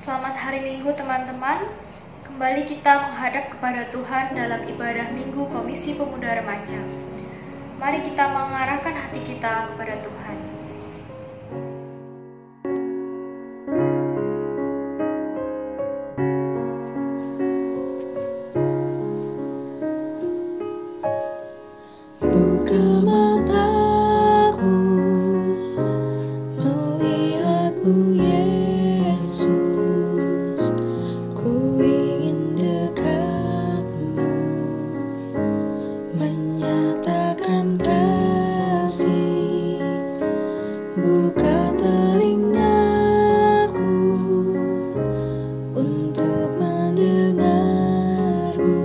Selamat hari Minggu teman-teman. Kembali kita menghadap kepada Tuhan dalam ibadah Minggu Komisi Pemuda Remaja. Mari kita mengarahkan hati kita kepada Tuhan. Buka mataku melihatmu Yesus, ku ingin dekatmu, menyatakan kasih. Buka telingaku untuk mendengarmu.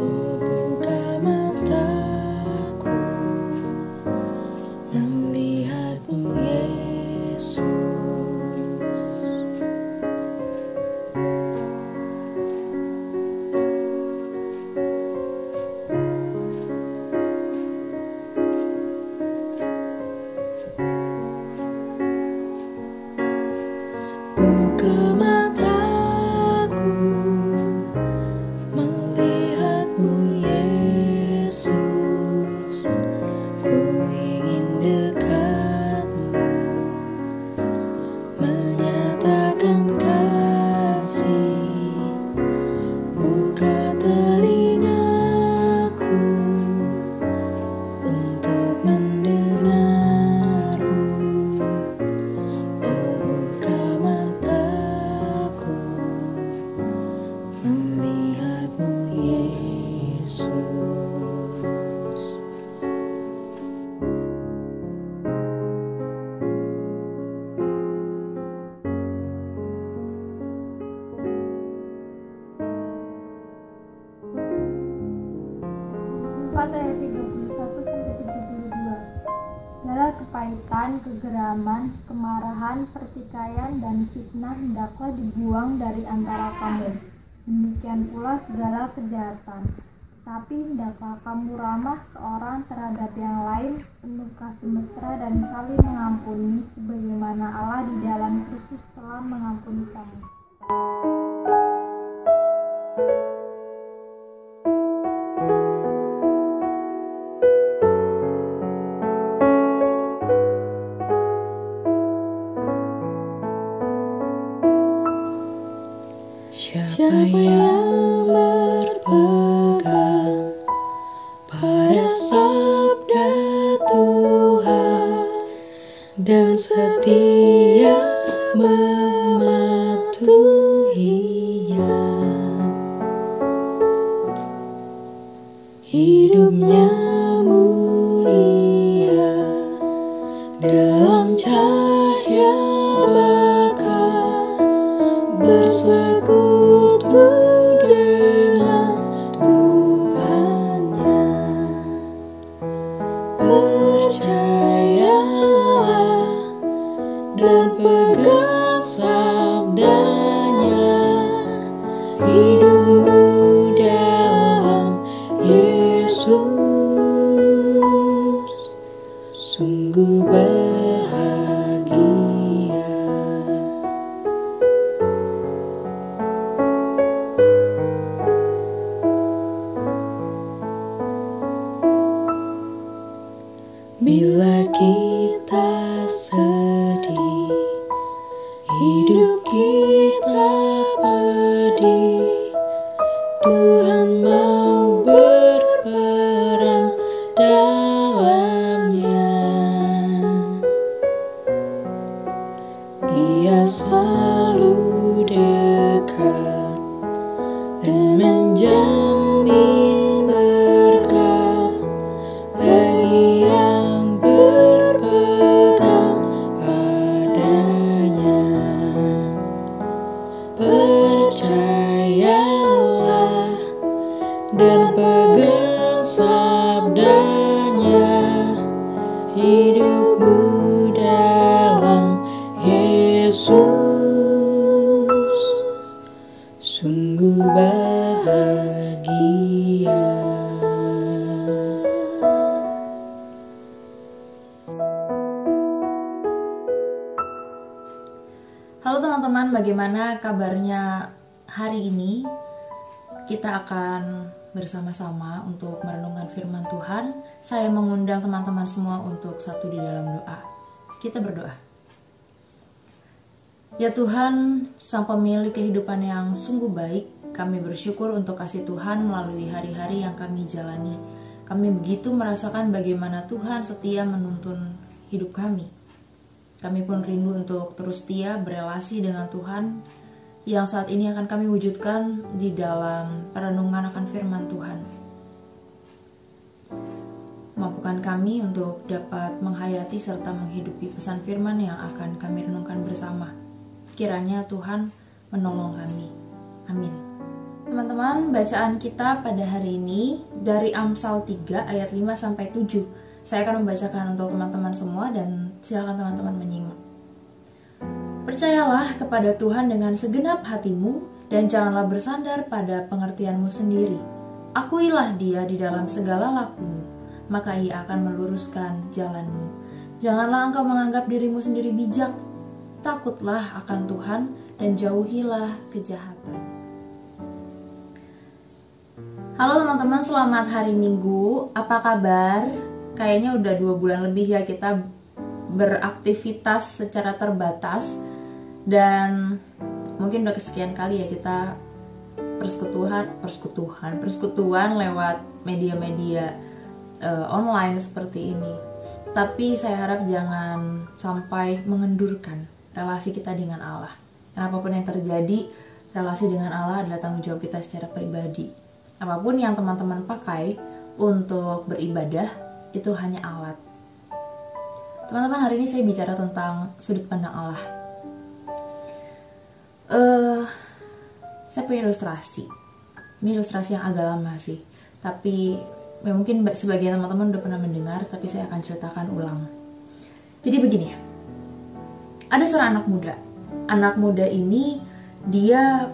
Oh, buka mataku melihatmu Yesus. Buka mataku melihatmu Yesus, ku ingin dekatmu, menyatakan kasih. Buka telingaku untuk mendengarmu. Oh, buka mataku melihatmu Yesus. Ayat 31-32. Segala kepahitan, kegeraman, kemarahan, pertikaian, dan fitnah hendaklah dibuang dari antara kamu. Demikian pula segala kejahatan. Tapi hendaklah kamu ramah seorang terhadap yang lain, penuh kasih mesra dan saling mengampuni, sebagaimana Allah di dalam Kristus telah mengampuni kamu. Siapa yang berpegang pada sabda Tuhan dan setia mematuhinya, hidupnya mulia dalam cahaya bakar, bersekutu dengan Tuhannya. Percayalah dan pegang sabdanya, hidupmu dalam Yesus sungguh bahagia. Bila kita sedih, hidup kita pedih, Tuhan mau berperan dalamnya. Ia selalu dekat dan menjamin berkat bagi yang berpegang padanya. Percayalah dan pegang sabdanya, hidupmu dalam Yesus sungguh bahagia. Halo teman-teman, bagaimana kabarnya hari ini? Kita akan bersama-sama untuk merenungkan firman Tuhan. Saya mengundang teman-teman semua untuk satu di dalam doa. Kita berdoa. Ya Tuhan, Sang Pemilik kehidupan yang sungguh baik, kami bersyukur untuk kasih Tuhan melalui hari-hari yang kami jalani. Kami begitu merasakan bagaimana Tuhan setia menuntun hidup kami. Kami pun rindu untuk terus setia berelasi dengan Tuhan yang saat ini akan kami wujudkan di dalam perenungan akan firman Tuhan. Mampukan kami untuk dapat menghayati serta menghidupi pesan firman yang akan kami renungkan bersama. Kiranya Tuhan menolong kami. Amin. Teman-teman, bacaan kita pada hari ini dari Amsal 3 ayat 5-7. Saya akan membacakan untuk teman-teman semua dan silakan teman-teman menyimak. Percayalah kepada Tuhan dengan segenap hatimu dan janganlah bersandar pada pengertianmu sendiri. Akuilah Dia di dalam segala lakumu, maka Ia akan meluruskan jalanmu. Janganlah engkau menganggap dirimu sendiri bijak. Takutlah akan Tuhan dan jauhilah kejahatan. Halo teman-teman, selamat hari Minggu. Apa kabar? Kayaknya udah 2 bulan lebih ya kita beraktivitas secara terbatas. Dan mungkin udah kesekian kali ya kita persekutuan lewat media-media online seperti ini. Tapi saya harap jangan sampai mengendurkan relasi kita dengan Allah. Dan apapun yang terjadi, relasi dengan Allah adalah tanggung jawab kita secara pribadi. Apapun yang teman-teman pakai untuk beribadah, itu hanya alat. Teman-teman, hari ini saya bicara tentang sudut pandang Allah. Saya punya ilustrasi. Ini ilustrasi yang agak lama sih, tapi mungkin sebagian teman-teman udah pernah mendengar, tapi saya akan ceritakan ulang. Jadi begini ya, ada seorang anak muda. Anak muda ini dia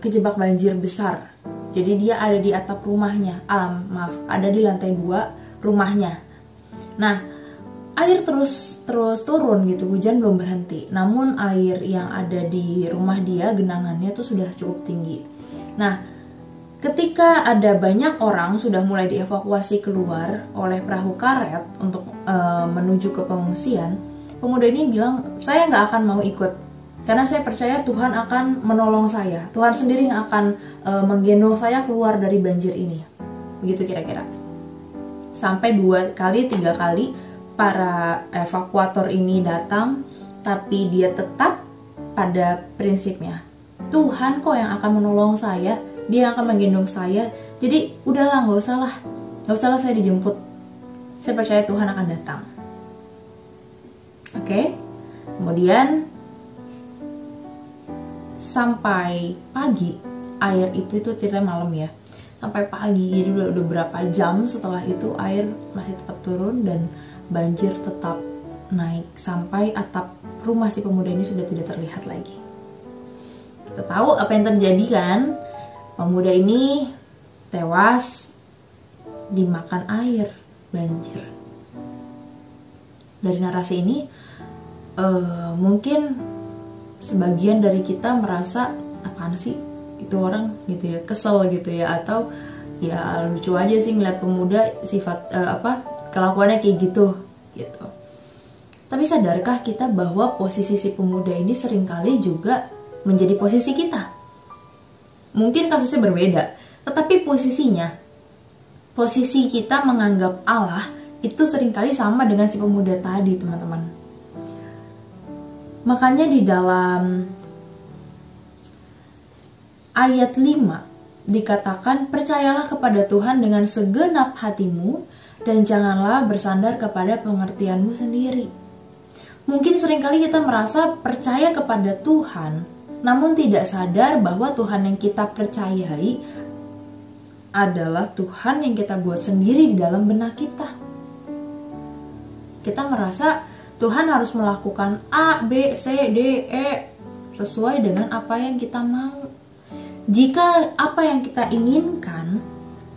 kejebak banjir besar. Jadi dia ada di atap rumahnya, ada di lantai 2 rumahnya. Nah, air terus turun gitu, hujan belum berhenti. Namun air yang ada di rumah dia, genangannya tuh sudah cukup tinggi. Nah, ketika ada banyak orang sudah mulai dievakuasi keluar oleh perahu karet untuk menuju ke pengungsian, pemuda ini bilang, saya nggak akan mau ikut. Karena saya percaya Tuhan akan menolong saya. Tuhan sendiri yang akan menggendong saya keluar dari banjir ini. Begitu kira-kira. Sampai 2 kali, 3 kali para evakuator ini datang, tapi dia tetap pada prinsipnya. Tuhan kok yang akan menolong saya, Dia yang akan menggendong saya. Jadi udahlah, nggak usah lah saya dijemput. Saya percaya Tuhan akan datang. Oke. Kemudian sampai pagi, air itu ceritanya malam ya. Sampai pagi, jadi udah berapa jam setelah itu air masih tetap turun dan banjir tetap naik sampai atap rumah si pemuda ini sudah tidak terlihat lagi. Kita tahu apa yang terjadi kan? Pemuda ini tewas dimakan air banjir. Dari narasi ini mungkin sebagian dari kita merasa apaan sih itu orang gitu ya, kesel gitu ya, atau ya lucu aja sih ngeliat pemuda sifat kelakuannya kayak gitu. Tapi sadarkah kita bahwa posisi si pemuda ini seringkali juga menjadi posisi kita? Mungkin kasusnya berbeda, tetapi posisi kita menganggap Allah itu seringkali sama dengan si pemuda tadi, teman-teman. Makanya di dalam ayat 5 dikatakan, percayalah kepada Tuhan dengan segenap hatimu dan janganlah bersandar kepada pengertianmu sendiri. Mungkin seringkali kita merasa percaya kepada Tuhan, namun tidak sadar bahwa Tuhan yang kita percayai adalah Tuhan yang kita buat sendiri di dalam benak kita. Kita merasa Tuhan harus melakukan A, B, C, D, E sesuai dengan apa yang kita mau. Jika apa yang kita inginkan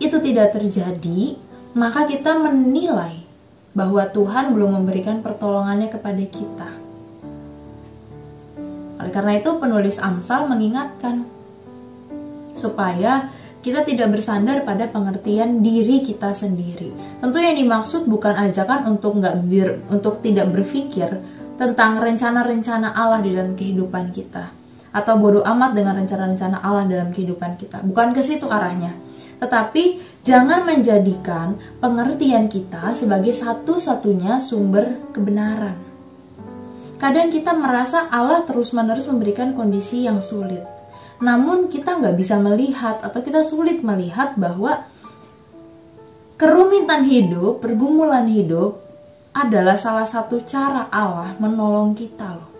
itu tidak terjadi, maka kita menilai bahwa Tuhan belum memberikan pertolongannya kepada kita. Oleh karena itu penulis Amsal mengingatkan supaya kita tidak bersandar pada pengertian diri kita sendiri. Tentu yang dimaksud bukan ajakan untuk tidak berpikir tentang rencana-rencana Allah di dalam kehidupan kita, atau bodoh amat dengan rencana-rencana Allah dalam kehidupan kita. Bukan ke situ arahnya. Tetapi jangan menjadikan pengertian kita sebagai satu-satunya sumber kebenaran. Kadang kita merasa Allah terus-menerus memberikan kondisi yang sulit. Namun kita nggak bisa melihat atau kita sulit melihat bahwa kerumitan hidup, pergumulan hidup adalah salah satu cara Allah menolong kita loh.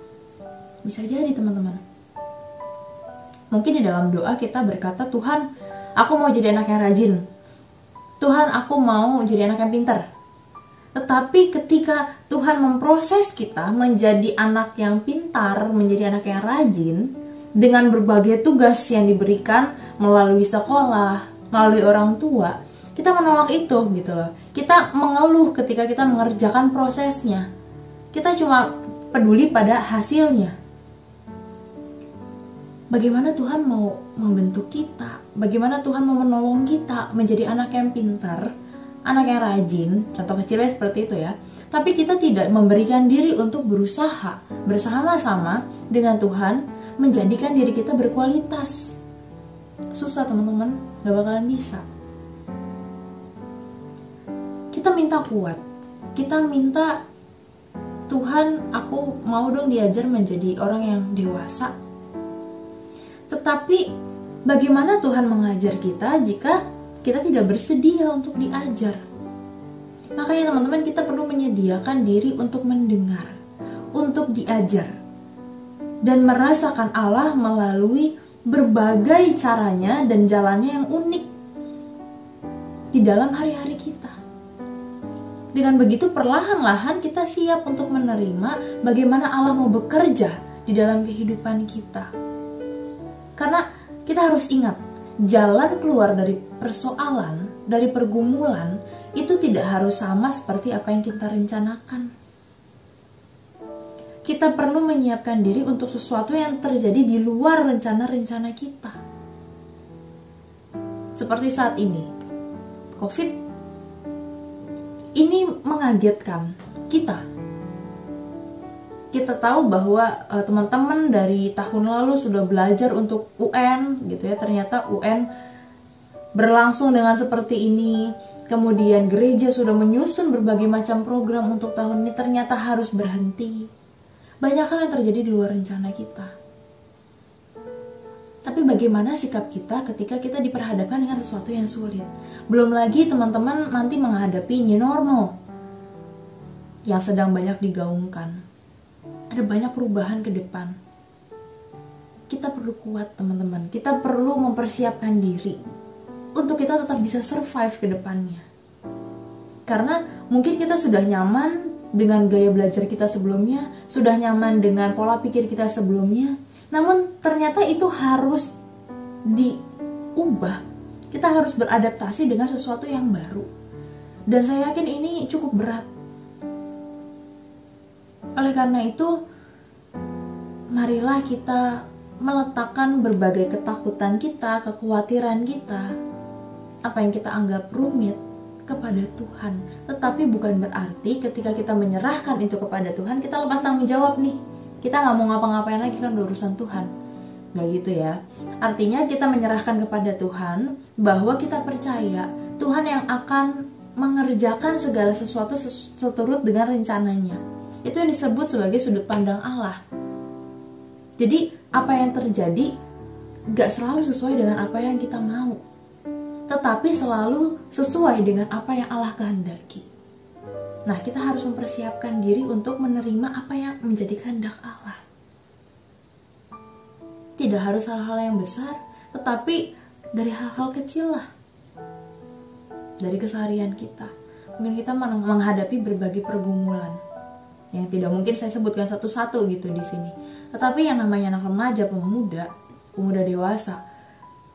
Bisa jadi teman-teman. Mungkin di dalam doa kita berkata, Tuhan, aku mau jadi anak yang rajin. Tuhan, aku mau jadi anak yang pintar. Tetapi ketika Tuhan memproses kita menjadi anak yang pintar, menjadi anak yang rajin, dengan berbagai tugas yang diberikan melalui sekolah, melalui orang tua, kita menolak itu gitu loh. Kita mengeluh ketika kita mengerjakan prosesnya. Kita cuma peduli pada hasilnya. Bagaimana Tuhan mau membentuk kita? Bagaimana Tuhan mau menolong kita menjadi anak yang pintar, anak yang rajin, contoh kecilnya seperti itu ya. Tapi kita tidak memberikan diri untuk berusaha bersama-sama dengan Tuhan menjadikan diri kita berkualitas. Susah teman-teman, gak bakalan bisa. Kita minta kuat, kita minta Tuhan, aku mau dong diajar menjadi orang yang dewasa. Tetapi bagaimana Tuhan mengajar kita jika kita tidak bersedia untuk diajar? Makanya teman-teman, kita perlu menyediakan diri untuk mendengar, untuk diajar, dan merasakan Allah melalui berbagai caranya dan jalannya yang unik di dalam hari-hari kita. Dengan begitu perlahan-lahan kita siap untuk menerima bagaimana Allah mau bekerja di dalam kehidupan kita. Karena kita harus ingat, jalan keluar dari persoalan, dari pergumulan, itu tidak harus sama seperti apa yang kita rencanakan. Kita perlu menyiapkan diri untuk sesuatu yang terjadi di luar rencana-rencana kita. Seperti saat ini, COVID ini mengagetkan kita. Kita tahu bahwa teman-teman dari tahun lalu sudah belajar untuk UN gitu ya. Ternyata UN berlangsung dengan seperti ini. Kemudian gereja sudah menyusun berbagai macam program untuk tahun ini, ternyata harus berhenti. Banyak hal yang terjadi di luar rencana kita. Tapi bagaimana sikap kita ketika kita diperhadapkan dengan sesuatu yang sulit? Belum lagi teman-teman nanti menghadapi new normal yang sedang banyak digaungkan. Ada banyak perubahan ke depan. Kita perlu kuat teman-teman. Kita perlu mempersiapkan diri untuk kita tetap bisa survive ke depannya. Karena mungkin kita sudah nyaman dengan gaya belajar kita sebelumnya, sudah nyaman dengan pola pikir kita sebelumnya, namun ternyata itu harus diubah. Kita harus beradaptasi dengan sesuatu yang baru. Dan saya yakin ini cukup berat. Oleh karena itu, marilah kita meletakkan berbagai ketakutan kita, kekhawatiran kita, apa yang kita anggap rumit, kepada Tuhan. Tetapi bukan berarti ketika kita menyerahkan itu kepada Tuhan, kita lepas tanggung jawab nih. Kita gak mau ngapa-ngapain lagi, kan urusan Tuhan. Gak gitu ya. Artinya kita menyerahkan kepada Tuhan, bahwa kita percaya Tuhan yang akan mengerjakan segala sesuatu seturut dengan rencananya. Itu yang disebut sebagai sudut pandang Allah. Jadi apa yang terjadi gak selalu sesuai dengan apa yang kita mau, tetapi selalu sesuai dengan apa yang Allah kehendaki. Nah, kita harus mempersiapkan diri untuk menerima apa yang menjadi kehendak Allah. Tidak harus hal-hal yang besar, tetapi dari hal-hal kecil lah. Dari keseharian kita. Mungkin kita menghadapi berbagai pergumulan yang tidak mungkin saya sebutkan satu-satu gitu di sini. Tetapi yang namanya anak remaja, pemuda dewasa,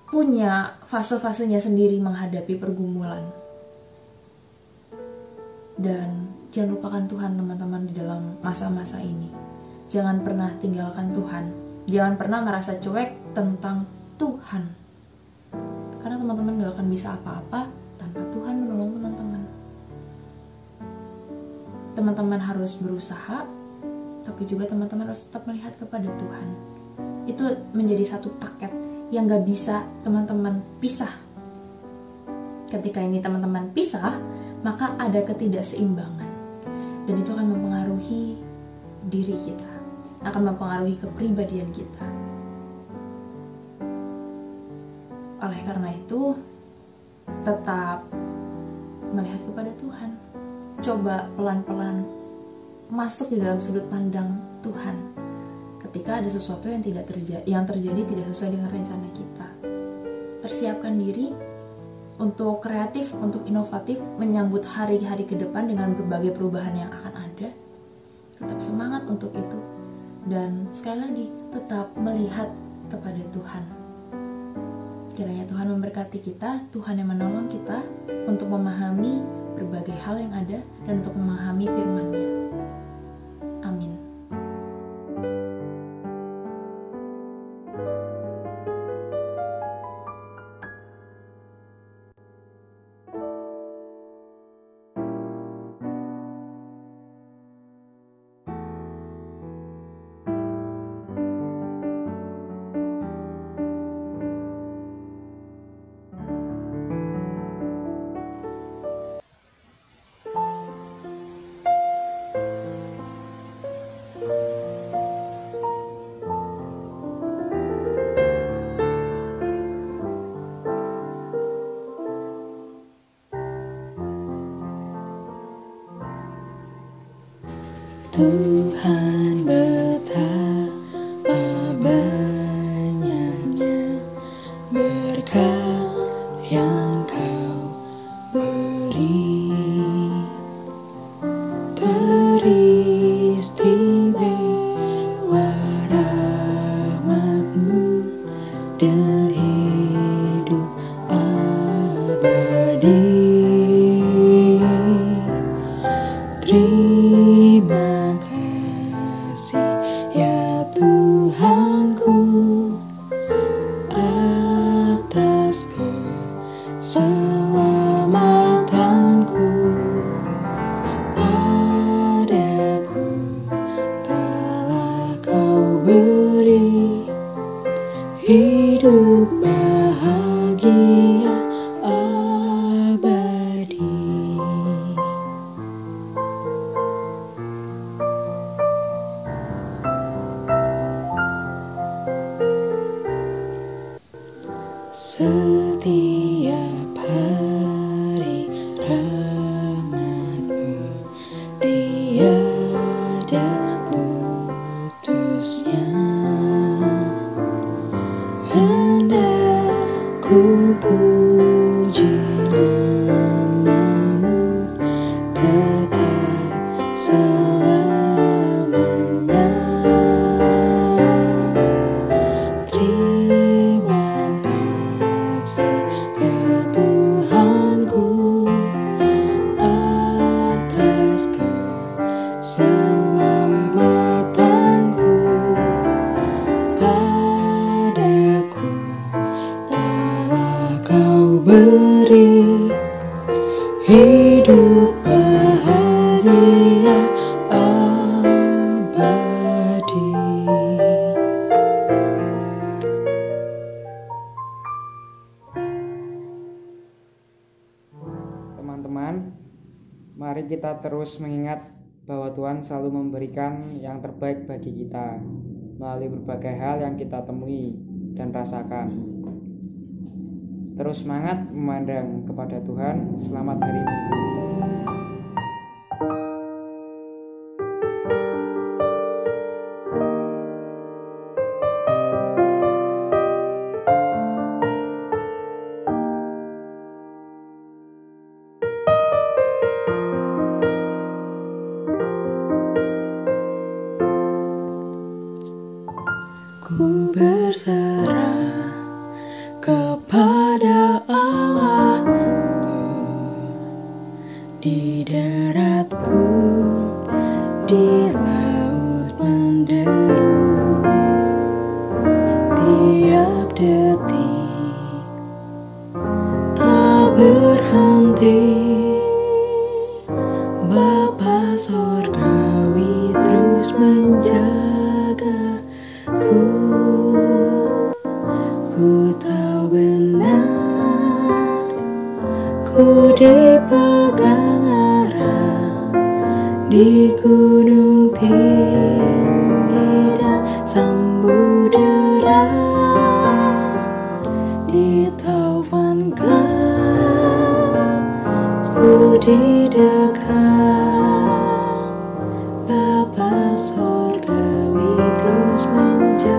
punya fase-fasenya sendiri menghadapi pergumulan. Dan jangan lupakan Tuhan teman-teman di dalam masa-masa ini. Jangan pernah tinggalkan Tuhan Jangan pernah merasa cuek tentang Tuhan, karena teman-teman gak akan bisa apa-apa tanpa Tuhan menolong teman-teman. Teman-teman harus berusaha, tapi juga teman-teman harus tetap melihat kepada Tuhan. Itu menjadi satu paket yang gak bisa teman-teman pisah. Ketika ini teman-teman pisah, maka ada ketidakseimbangan, dan itu akan mempengaruhi diri kita, akan mempengaruhi kepribadian kita. Oleh karena itu, tetap melihat kepada Tuhan. Coba pelan-pelan masuk di dalam sudut pandang Tuhan ketika ada sesuatu yang terjadi tidak sesuai dengan rencana kita. Persiapkan diri untuk kreatif, untuk inovatif, menyambut hari-hari ke depan dengan berbagai perubahan yang akan ada. Tetap semangat untuk itu, dan sekali lagi tetap melihat kepada Tuhan. Kiranya Tuhan memberkati kita, Tuhan yang menolong kita untuk memahami berbagai hal yang ada dan untuk memahami firman-Nya. Amin. Tuhan betapa banyaknya berkat yang Kau beri, teristimewa rahmat-Mu dan hidup abadi. Terima kasih ya Tuhanku atas keselamatanku. Padaku telah Kau beri hidup bahagia abadi. Setiap hari rahmat-Mu tiada putusnya. Hendak ku puji nama-Mu tetap selamanya. Terima kasih ya Tuhanku atas keselamatanku. Padaku telah Kau beri hidup bahagia abadi. Teman-teman, mari kita terus mengingat bahwa Tuhan selalu memberikan yang terbaik bagi kita melalui berbagai hal yang kita temui dan rasakan. Terus semangat memandang kepada Tuhan. Selamat hari Minggu. Ku berserah kepada Allahku di darat pun, di laut menderu. detik tak berhenti. Bapa sorgawi terus menjagaku. Ku tahu benar, ku dipegang arah di gunung tinggi dan samudera, di taufan gelap ku di dekat. Bapa sorgawi terus menjagaku.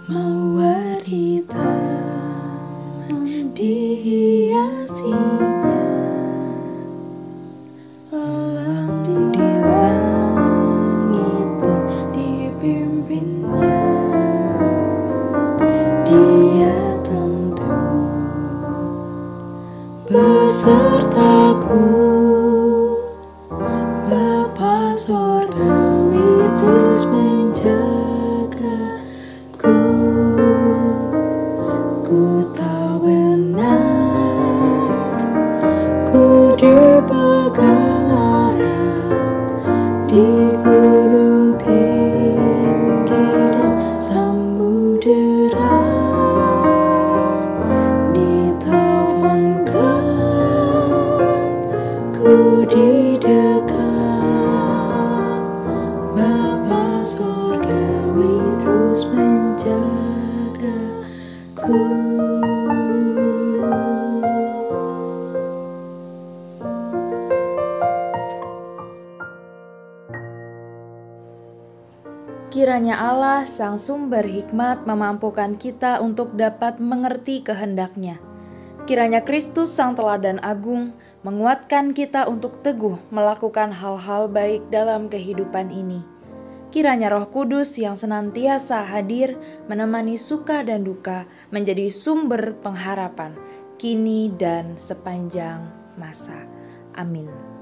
Mawar di taman dihiasinya, elang di langit pun dipimpinnya. Dia tentu besertaku. Bapa sorgawi terus menjagaku. Ku tahu benar, ku dipegang arah di gunung tinggi dan samudera, di taufan gelap ku di dekat. Bapa sorgawi terus menjagaku. Kiranya Allah, Sang Sumber Hikmat, memampukan kita untuk dapat mengerti kehendak-Nya. Kiranya Kristus, Sang Teladan Agung, menguatkan kita untuk teguh melakukan hal-hal baik dalam kehidupan ini. Kiranya Roh Kudus yang senantiasa hadir menemani suka dan duka menjadi sumber pengharapan, kini dan sepanjang masa. Amin.